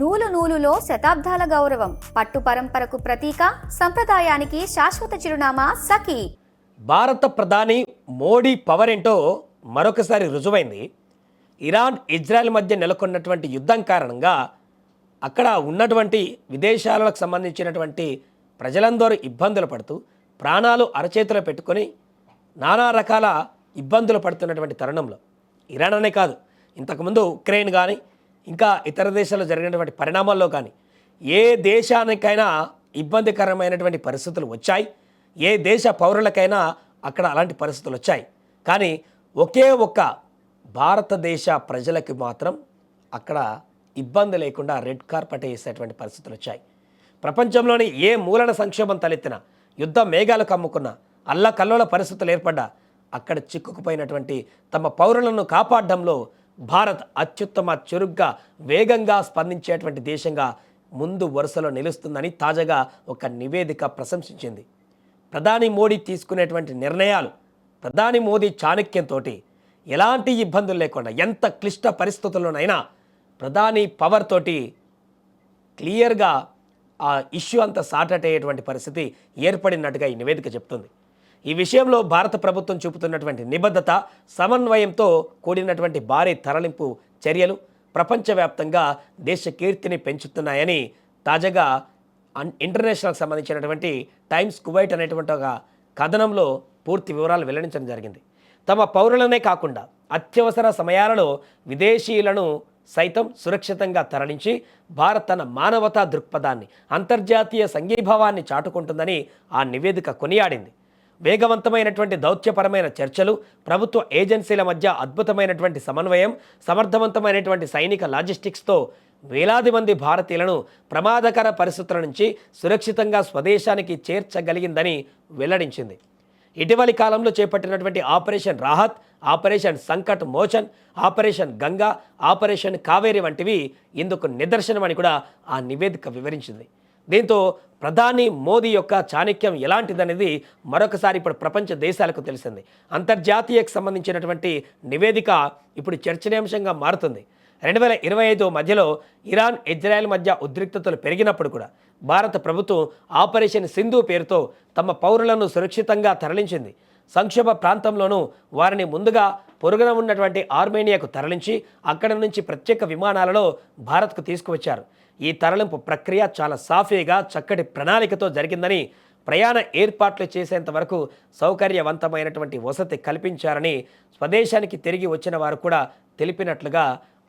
నూలు నూలులో శతాబ్దాల గౌరవం, పట్టు పరంపరకు ప్రతీక, సంప్రదాయానికి శాశ్వత చిరునామా సఖీ. భారత ప్రధాని మోడీ పవర్ ఏంటో మరొకసారి రుజువైంది. ఇరాన్ ఇజ్రాయెల్ మధ్య నెలకొన్నటువంటి యుద్ధం కారణంగా అక్కడ ఉన్నటువంటి విదేశాలకు సంబంధించినటువంటి ప్రజలందరూ ఇబ్బందులు పడుతూ ప్రాణాలు అరచేతిలో పెట్టుకొని నానా రకాల ఇబ్బందులు పడుతున్నటువంటి తరుణంలో ఇరాన్ అనే కాదు, ఇంతకుముందు ఉక్రెయిన్ కానీ ఇంకా ఇతర దేశాల్లో జరిగినటువంటి పరిణామాల్లో కానీ ఏ దేశానికైనా ఇబ్బందికరమైనటువంటి పరిస్థితులు వచ్చాయి, ఏ దేశ పౌరులకైనా అక్కడ అలాంటి పరిస్థితులు వచ్చాయి. కానీ ఒకే ఒక్క భారతదేశ ప్రజలకి మాత్రం అక్కడ ఇబ్బంది లేకుండా రెడ్ కార్పెట్ వేసేటువంటి పరిస్థితులు వచ్చాయి. ప్రపంచంలోని ఏ మూలన సంక్షోభం తలెత్తినా, యుద్ధ మేఘాలు కమ్ముకున్నా, అల్లకల్లోల పరిస్థితులు ఏర్పడ్డా అక్కడ చిక్కుకుపోయినటువంటి తమ పౌరులను కాపాడడంలో భారత్ అత్యుత్తమ చురుగ్గా వేగంగా స్పందించేటువంటి దేశంగా ముందు వరుసలో నిలుస్తుందని తాజాగా ఒక నివేదిక ప్రశంసించింది. ప్రధాని మోడీ తీసుకునేటువంటి నిర్ణయాలు, ప్రధాని మోదీ చాణక్యంతో ఎలాంటి ఇబ్బందులు లేకుండా ఎంత క్లిష్ట పరిస్థితుల్లోనైనా ప్రధాని పవర్ తోటి క్లియర్గా ఆ ఇష్యూ అంతా సార్ట్ అయ్యేటువంటి పరిస్థితి ఏర్పడినట్టుగా ఈ నివేదిక చెప్తుంది. ఈ విషయంలో భారత ప్రభుత్వం చూపుతున్నటువంటి నిబద్ధత, సమన్వయంతో కూడినటువంటి భారీ తరలింపు చర్యలు ప్రపంచవ్యాప్తంగా దేశ కీర్తిని పెంచుతున్నాయని తాజాగా ఇంటర్నేషనల్కి సంబంధించినటువంటి టైమ్స్ కువైట్ అనేటువంటి ఒక కథనంలో పూర్తి వివరాలు వెల్లడించడం జరిగింది. తమ పౌరులనే కాకుండా అత్యవసర సమయాలలో విదేశీయులను సైతం సురక్షితంగా తరలించి భారత్ తన మానవతా దృక్పథాన్ని, అంతర్జాతీయ సంఘీభావాన్ని చాటుకుంటుందని ఆ నివేదిక కొనియాడింది. వేగవంతమైనటువంటి దౌత్యపరమైన చర్చలు, ప్రభుత్వ ఏజెన్సీల మధ్య అద్భుతమైనటువంటి సమన్వయం, సమర్థవంతమైనటువంటి సైనిక లాజిస్టిక్స్తో వేలాది మంది భారతీయులను ప్రమాదకర పరిస్థితుల నుంచి సురక్షితంగా స్వదేశానికి చేర్చగలిగిందని వెల్లడించింది. ఇటీవలి కాలంలో చేపట్టినటువంటి operation Rahat, operation Sankat Mochan, operation Ganga, operation Kaveri వంటివి ఇందుకు నిదర్శనమని కూడా ఆ నివేదిక వివరించింది. దీంతో ప్రధాని మోదీ యొక్క చాణక్యం ఎలాంటిదనేది మరొకసారి ఇప్పుడు ప్రపంచ దేశాలకు తెలిసింది. అంతర్జాతీయకు సంబంధించినటువంటి నివేదిక ఇప్పుడు చర్చనీయాంశంగా మారుతుంది. 2025 మధ్యలో ఇరాన్ ఇజ్రాయెల్ మధ్య ఉద్రిక్తతలు పెరిగినప్పుడు కూడా భారత ప్రభుత్వం ఆపరేషన్ సింధు పేరుతో తమ పౌరులను సురక్షితంగా తరలించింది. సంక్షోభ ప్రాంతంలోనూ వారిని ముందుగా పొరుగున ఉన్నటువంటి ఆర్మేనియాకు తరలించి అక్కడి నుంచి ప్రత్యేక విమానాలలో భారత్కు తీసుకువచ్చారు. ఈ తరలింపు ప్రక్రియ చాలా సాఫీగా, చక్కటి ప్రణాళికతో జరిగిందని, ప్రయాణ ఏర్పాట్లు చేసేంత వరకు సౌకర్యవంతమైనటువంటి వసతి కల్పించారని స్వదేశానికి తిరిగి వచ్చిన వారు కూడా తెలిపినట్లుగా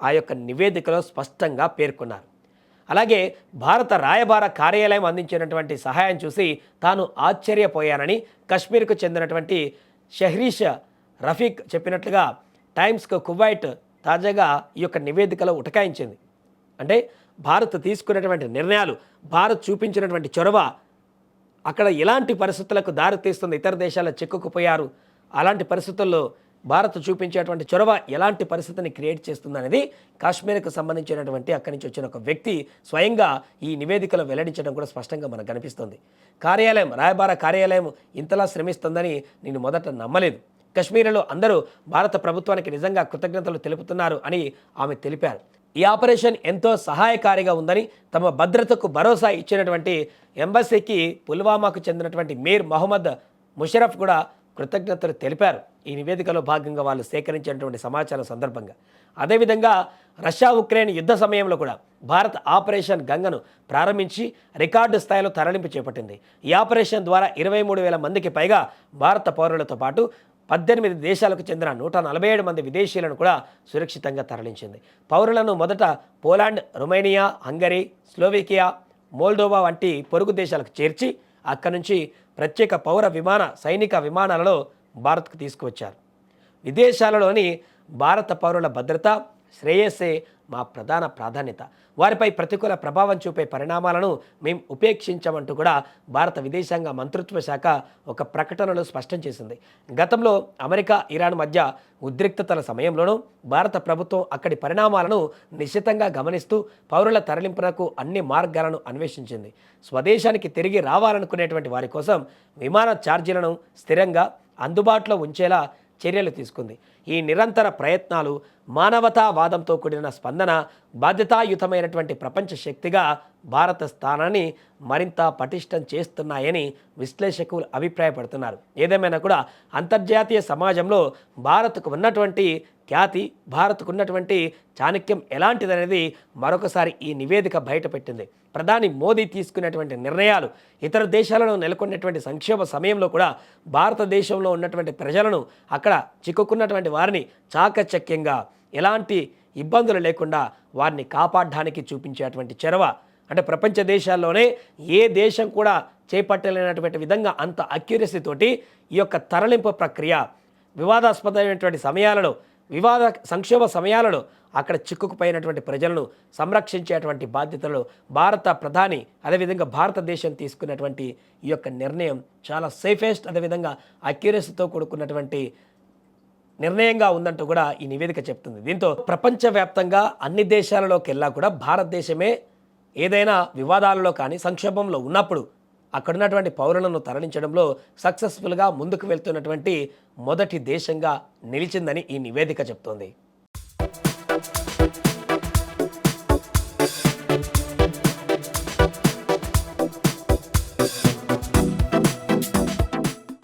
ఆ యొక్క నివేదికలో స్పష్టంగా పేర్కొన్నారు. అలాగే భారత రాయబార కార్యాలయం అందించినటువంటి సహాయం చూసి తాను ఆశ్చర్యపోయానని కశ్మీర్కు చెందినటువంటి షహ్రీష్ రఫీక్ చెప్పినట్లుగా టైమ్స్ కువైట్ తాజాగా ఈ యొక్క నివేదికలో ఉటకాయించింది. అంటే భారత్ తీసుకున్నటువంటి నిర్ణయాలు, భారత్ చూపించినటువంటి చొరవ అక్కడ ఎలాంటి పరిస్థితులకు దారితీస్తుంది, ఇతర దేశాల్లో చిక్కుకుపోయారు, అలాంటి పరిస్థితుల్లో భారత్ చూపించేటువంటి చొరవ ఎలాంటి పరిస్థితిని క్రియేట్ చేస్తుంది అనేది కాశ్మీర్కు సంబంధించినటువంటి అక్కడి నుంచి వచ్చిన ఒక వ్యక్తి స్వయంగా ఈ నివేదికలో వెల్లడించడం కూడా స్పష్టంగా మనకు కనిపిస్తుంది. రాయబార కార్యాలయం ఇంతలా శ్రమిస్తుందని నేను మొదట నమ్మలేదు. కశ్మీర్లో అందరూ భారత ప్రభుత్వానికి నిజంగా కృతజ్ఞతలు తెలుపుతున్నారు అని ఆమె తెలిపారు. ఈ ఆపరేషన్ ఎంతో సహాయకారిగా ఉందని, తమ భద్రతకు భరోసా ఇచ్చినటువంటి ఎంబసీకి పుల్వామాకు చెందినటువంటి మీర్ మహమ్మద్ ముషరఫ్ కూడా కృతజ్ఞతలు తెలిపారు. ఈ నివేదికలో భాగంగా వాళ్ళు సేకరించినటువంటి సమాచారం సందర్భంగా. అదేవిధంగా రష్యా ఉక్రెయిన్ యుద్ధ సమయంలో కూడా భారత్ ఆపరేషన్ గంగను ప్రారంభించి రికార్డు స్థాయిలో తరలింపు చేపట్టింది. ఈ ఆపరేషన్ ద్వారా 23,000 మందికి పైగా భారత పౌరులతో పాటు 18 దేశాలకు చెందిన 147 మంది విదేశీయులను కూడా సురక్షితంగా తరలించింది. పౌరులను మొదట Poland, Romania, Hungary, Slovakia, Moldova వంటి పొరుగు దేశాలకు చేర్చి అక్కడి నుంచి ప్రత్యేక పౌర సైనిక విమానాలలో భారత్కు తీసుకువచ్చారు. విదేశాలలోని భారత పౌరుల భద్రత, శ్రేయస్సే మా ప్రధాన ప్రాధాన్యత. వారిపై ప్రతికూల ప్రభావం చూపే పరిణామాలను మేము ఉపేక్షించమంటూ కూడా భారత విదేశాంగ మంత్రిత్వ శాఖ ఒక ప్రకటనలో స్పష్టం చేసింది. గతంలో అమెరికా, ఇరాన్ మధ్య ఉద్రిక్తతల సమయంలోనూ భారత ప్రభుత్వం అక్కడి పరిణామాలను నిశితంగా గమనిస్తూ పౌరుల తరలింపునకు అన్ని మార్గాలను అన్వేషించింది. స్వదేశానికి తిరిగి రావాలనుకునేటువంటి వారి కోసం విమాన ఛార్జీలను స్థిరంగా అందుబాటులో ఉంచేలా చర్యలు తీసుకుంది. ఈ నిరంతర ప్రయత్నాలు మానవతావాదంతో కూడిన స్పందన, బాధ్యతాయుతమైనటువంటి ప్రపంచ శక్తిగా భారత స్థానాన్ని మరింత పటిష్టం చేస్తున్నాయని విశ్లేషకులు అభిప్రాయపడుతున్నారు. ఏదేమైనా కూడా అంతర్జాతీయ సమాజంలో భారత్కు ఉన్నటువంటి ఖ్యాతి, భారత్కు ఉన్నటువంటి చాణక్యం ఎలాంటిదనేది మరొకసారి ఈ నివేదిక బయటపెట్టింది. ప్రధాని మోదీ తీసుకున్నటువంటి నిర్ణయాలు, ఇతర దేశాలలో నెలకొన్నటువంటి సంక్షోభ సమయంలో కూడా భారతదేశంలో ఉన్నటువంటి ప్రజలను, అక్కడ చిక్కుకున్నటువంటి వారిని చాకచక్యంగా ఎలాంటి ఇబ్బందులు లేకుండా వారిని కాపాడడానికి చూపించేటువంటి చొరవ, అంటే ప్రపంచ దేశాల్లోనే ఏ దేశం కూడా చేపట్టలేనటువంటి విధంగా అంత అక్యురసీతోటి ఈ యొక్క తరలింపు ప్రక్రియ, వివాదాస్పదమైనటువంటి సమయాలలో, సంక్షోభ సమయాలలో అక్కడ చిక్కుకుపోయినటువంటి ప్రజలను సంరక్షించేటువంటి బాధ్యతలు భారత ప్రధాని, అదేవిధంగా భారతదేశం తీసుకున్నటువంటి ఈ యొక్క నిర్ణయం చాలా సేఫెస్ట్, అదేవిధంగా అక్యురసీతో కూడుకున్నటువంటి నిర్ణయంగా ఉందంటూ కూడా ఈ నివేదిక చెప్తుంది. దీంతో ప్రపంచవ్యాప్తంగా అన్ని దేశాలలోకెల్లా కూడా భారతదేశమే ఏదైనా వివాదాలలో కానీ సంక్షోభంలో ఉన్నప్పుడు అక్కడున్నటువంటి పౌరులను తరలించడంలో సక్సెస్ఫుల్గా ముందుకు వెళ్తున్నటువంటి మొదటి దేశంగా నిలిచిందని ఈ నివేదిక చెప్తోంది.